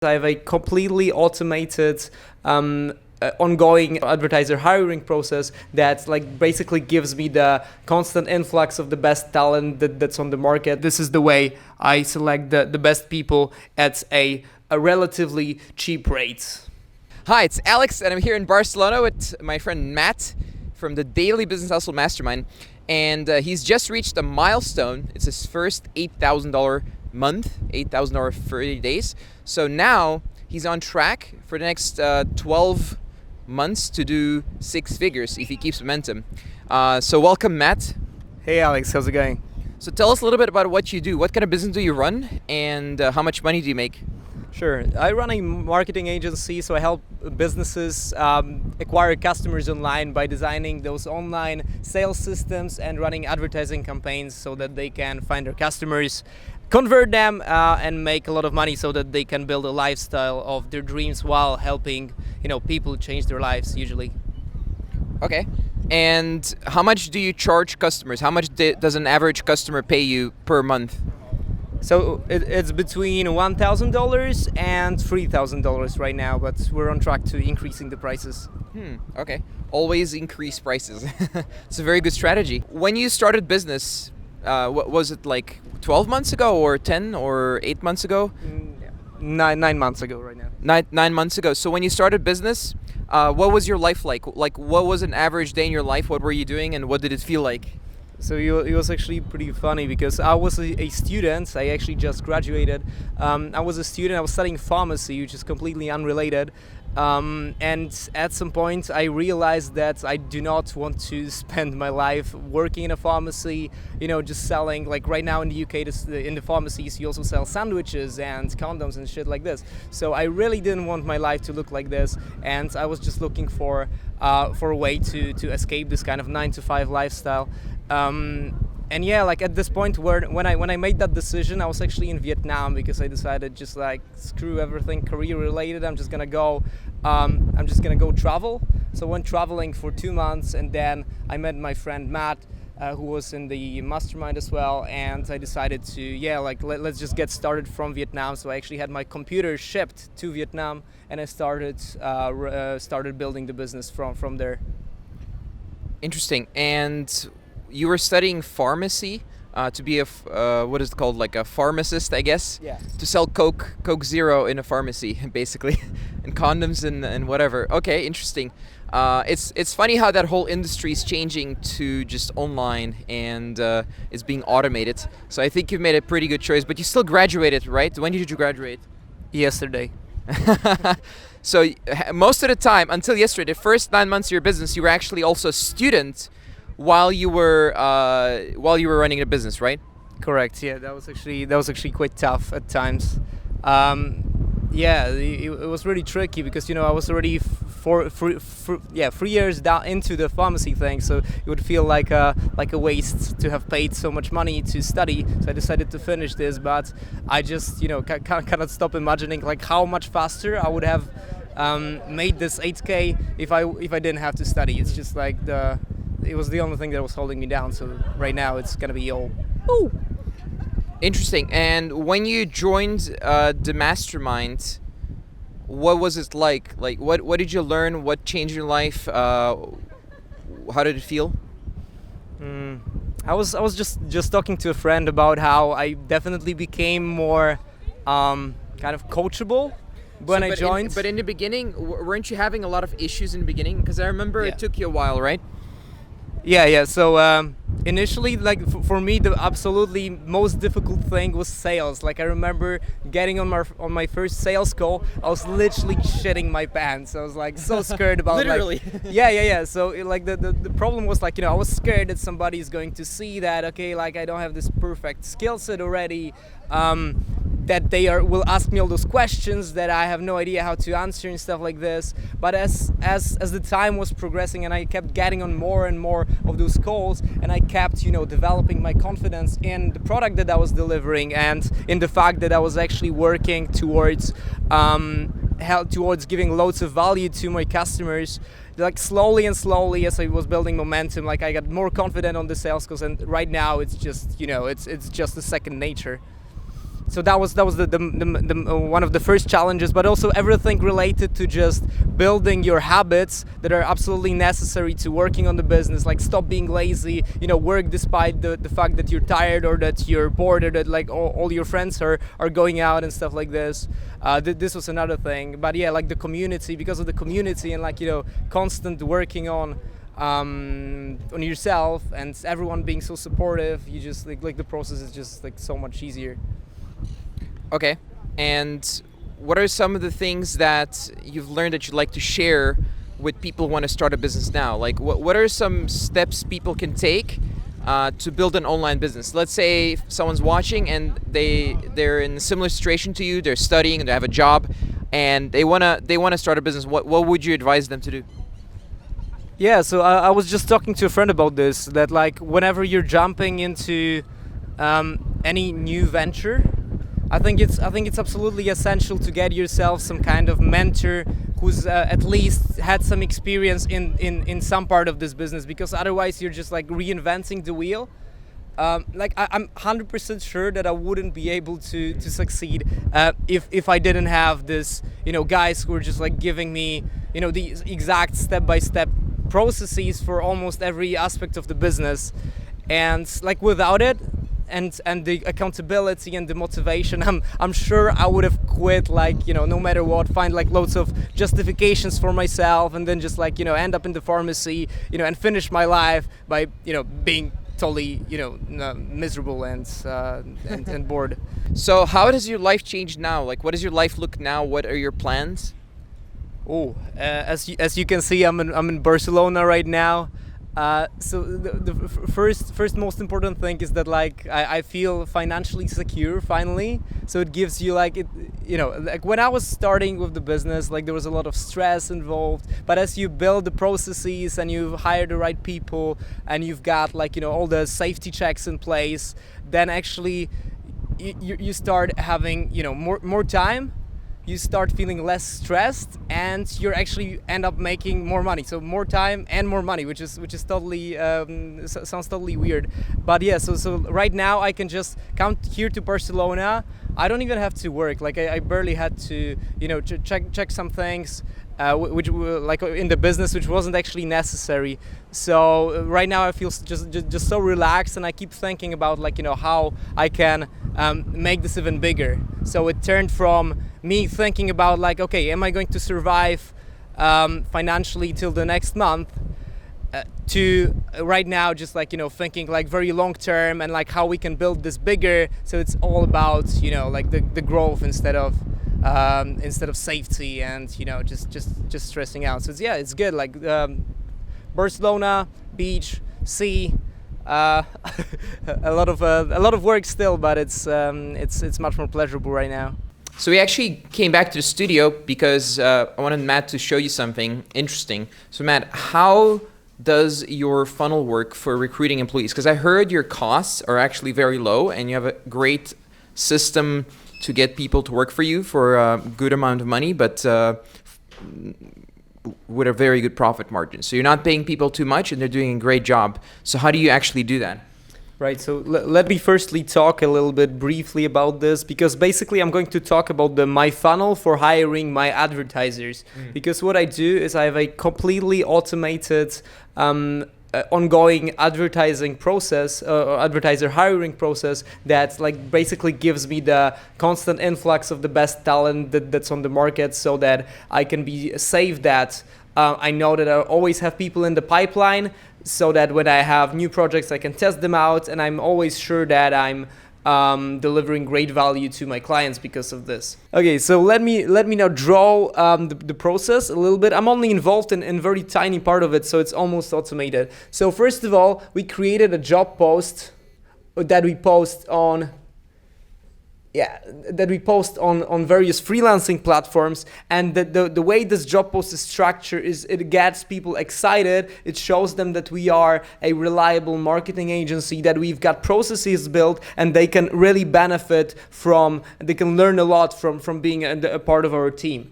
I have a completely automated ongoing advertiser hiring process that basically gives me the constant influx of the best talent that's on the market. This is the way I select the best people at a relatively cheap rate. Hi, it's Alex, and I'm here in Barcelona with my friend Matt from the Daily Business Hustle Mastermind. And he's just reached a milestone. It's his first $8,000 month, $8,000 for 30 days. So now he's on track for the next 12 months to do 6 figures if he keeps momentum. So welcome, Matt. Hey Alex, how's it going? So tell us a little bit about what you do. What kind of business do you run, and how much money do you make? Sure. I run a marketing agency, so I help businesses acquire customers online by designing those online sales systems and running advertising campaigns so that they can find their customers, convert them, and make a lot of money so that they can build a lifestyle of their dreams while helping, people change their lives usually. Okay. And how much do you charge customers? How much does an average customer pay you per month? So it's between $1,000 and $3,000 right now, but we're on track to increasing the prices. Okay. Always increase prices. It's a very good strategy. When you started business, what was it, like 12 months ago or 10 or 8 months ago? 9 months ago right now. 9 months ago. So when you started business, what was your life like? Like, what was an average day in your life? What were you doing, and what did it feel like? So it was actually pretty funny because I was a student. I actually just graduated. I was a student. I was studying pharmacy, which is completely unrelated. And at some point, I realized that I do not want to spend my life working in a pharmacy, just selling. Like right now in the UK, in the pharmacies, you also sell sandwiches and condoms and shit like this. So I really didn't want my life to look like this, and I was just looking for a way to escape this kind of 9-to-5 lifestyle. And yeah, like at this point when I made that decision, I was actually in Vietnam because I decided just like screw everything career related. I'm just gonna go travel. So I went traveling for 2 months, and then I met my friend Matt, who was in the mastermind as well, and I decided to let's just get started from Vietnam. So I actually had my computer shipped to Vietnam, and I started building the business from there. Interesting. And you were studying pharmacy to be what is it called, like a pharmacist, I guess? Yeah. To sell Coke Zero in a pharmacy, basically, and condoms and whatever. Okay, interesting. It's funny how that whole industry is changing to just online, and it's being automated. So I think you've made a pretty good choice. But you still graduated, right? When did you graduate? Yesterday. So most of the time, until yesterday, the first 9 months of your business, you were actually also a student while you were running a business, right? Correct. Yeah, that was actually quite tough at times. It was really tricky because I was already 3 years down into the pharmacy thing, so it would feel like a waste to have paid so much money to study. So I decided to finish this, but I just cannot stop imagining like how much faster I would have made this 8K if I didn't have to study. It's just like it was the only thing that was holding me down. So right now it's gonna be all. Woo! Interesting. And when you joined the mastermind, what was it like? Like, what did you learn? What changed your life? How did it feel? I was just talking to a friend about how I definitely became more kind of coachable when I joined. But in the beginning, weren't you having a lot of issues in the beginning? Because I remember it took you a while, right? Yeah. So initially, like for me, the absolutely most difficult thing was sales. Like I remember getting on my first sales call, I was literally shitting my pants. I was like so scared about literally. Yeah. So the problem was like I was scared that somebody is going to see that like I don't have this perfect skill set already. That they will ask me all those questions that I have no idea how to answer and stuff like this. But as the time was progressing and I kept getting on more and more of those calls, and I kept developing my confidence in the product that I was delivering and in the fact that I was actually working towards giving loads of value to my customers, like slowly as I was building momentum, like I got more confident on the sales calls, and right now it's just it's just a second nature. so that was the one of the first challenges, but also everything related to just building your habits that are absolutely necessary to working on the business. Like stop being lazy, work despite the fact that you're tired or that you're bored or that like all your friends are going out and stuff like this. This was another thing, but yeah, like the community, because of the community and like constant working on yourself and everyone being so supportive, you just like the process is just like so much easier. Okay. And what are some of the things that you've learned that you'd like to share with people who want to start a business now? Like what are some steps people can take to build an online business? Let's say if someone's watching and they're in a similar situation to you, they're studying and they have a job and they wanna start a business. What would you advise them to do? Yeah, so I was just talking to a friend about this, that like whenever you're jumping into any new venture, I think it's absolutely essential to get yourself some kind of mentor who's at least had some experience in some part of this business, because otherwise you're just like reinventing the wheel. Like I'm 100% sure that I wouldn't be able to succeed if I didn't have this, guys who are just like giving me, the exact step-by-step processes for almost every aspect of the business. And like without it, and the accountability and the motivation, I'm sure I would have quit, like no matter what, find like loads of justifications for myself, and then just like end up in the pharmacy, and finish my life by being totally miserable and bored. So how does your life change now? Like what does your life look now? What are your plans? Oh, as you can see, I'm in Barcelona right now. So the first most important thing is that like I feel financially secure finally. So it gives you like like when I was starting with the business, like there was a lot of stress involved. But as you build the processes and you hire the right people and you've got like all the safety checks in place, then actually you start having more time. You start feeling less stressed, and you actually end up making more money. So more time and more money, which is totally sounds totally weird, but yeah. So right now I can just come here to Barcelona. I don't even have to work. Like I barely had to check some things, which like in the business, which wasn't actually necessary. So right now I feel just so relaxed, and I keep thinking about like how I can make this even bigger. So it turned from me thinking about like, okay, am I going to survive financially till the next month, to right now just like thinking like very long term and like how we can build this bigger. So it's all about like the growth instead of safety and just stressing out. So it's good. Like Barcelona, beach, sea. A lot of work still, but it's much more pleasurable right now. So we actually came back to the studio because I wanted Matt to show you something interesting. So Matt, how does your funnel work for recruiting employees? Because I heard your costs are actually very low and you have a great system to get people to work for you for a good amount of money, but with a very good profit margin. So you're not paying people too much and they're doing a great job. So how do you actually do that? Right, so let me firstly talk a little bit briefly about this, because basically I'm going to talk about my funnel for hiring my advertisers. Because what I do is I have a completely automated ongoing advertising process, or advertiser hiring process, that like basically gives me the constant influx of the best talent that's on the market, so that I can be safe that I know that I always have people in the pipeline, so that when I have new projects I can test them out, and I'm always sure that I'm delivering great value to my clients because of this. Okay, so let me now draw the process a little bit. I'm only involved in a very tiny part of it, so it's almost automated. So first of all, we created a job post that we post on various freelancing platforms, and the way this job post is structured is it gets people excited. It shows them that we are a reliable marketing agency, that we've got processes built, and they can really benefit from, they can learn a lot from being a part of our team.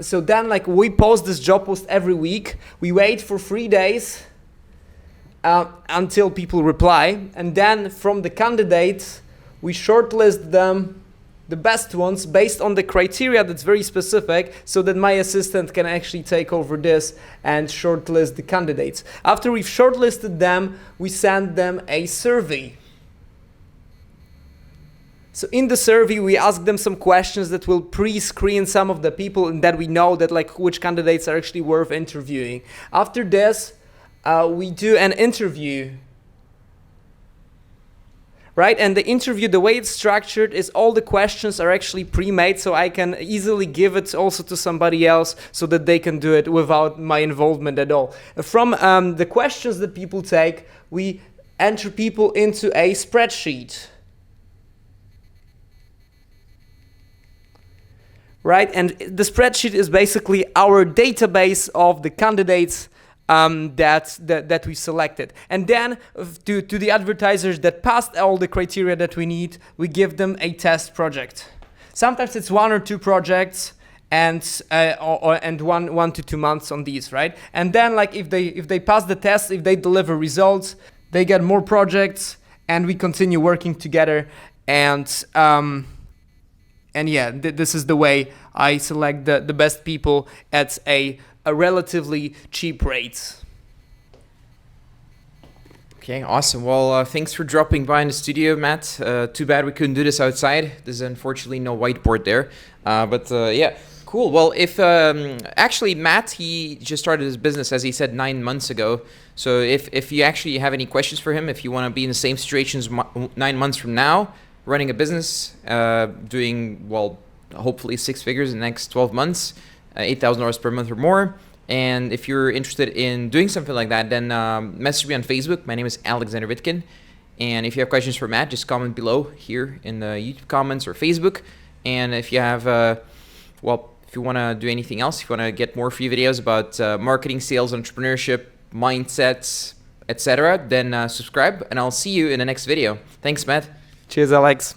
So then like we post this job post every week. We wait for 3 days until people reply, and then from the candidates we shortlist them the best ones based on the criteria that's very specific, so that my assistant can actually take over this and shortlist the candidates. After we've shortlisted them, we send them a survey. So in the survey, we ask them some questions that will pre-screen some of the people and that we know that like which candidates are actually worth interviewing. After this, we do an interview. Right, and the interview, the way it's structured is all the questions are actually pre-made, so I can easily give it also to somebody else so that they can do it without my involvement at all. From the questions that people take, we enter people into a spreadsheet. Right, and the spreadsheet is basically our database of the candidates that we selected. And then to the advertisers that passed all the criteria that we need, we give them a test project. Sometimes it's 1 or 2 projects and 1 to 2 months on these, right? And then like if they pass the test, if they deliver results, they get more projects and we continue working together. And yeah, this is the way I select the best people at a relatively cheap rate. Okay, awesome. Well, thanks for dropping by in the studio, Matt. Too bad we couldn't do this outside. There's unfortunately no whiteboard there. But yeah, cool. Well, if actually Matt, he just started his business, as he said, 9 months ago. So if you actually have any questions for him, if you want to be in the same situations 9 months from now, running a business, doing, well, hopefully 6 figures in the next 12 months, $8,000 per month or more. And if you're interested in doing something like that, then message me on Facebook. My name is Alexander Vitkin. And if you have questions for Matt, just comment below here in the YouTube comments or Facebook. And if you have, well, if you want to do anything else, if you want to get more free videos about marketing, sales, entrepreneurship, mindsets, etc., then subscribe. And I'll see you in the next video. Thanks, Matt. Cheers, Alex.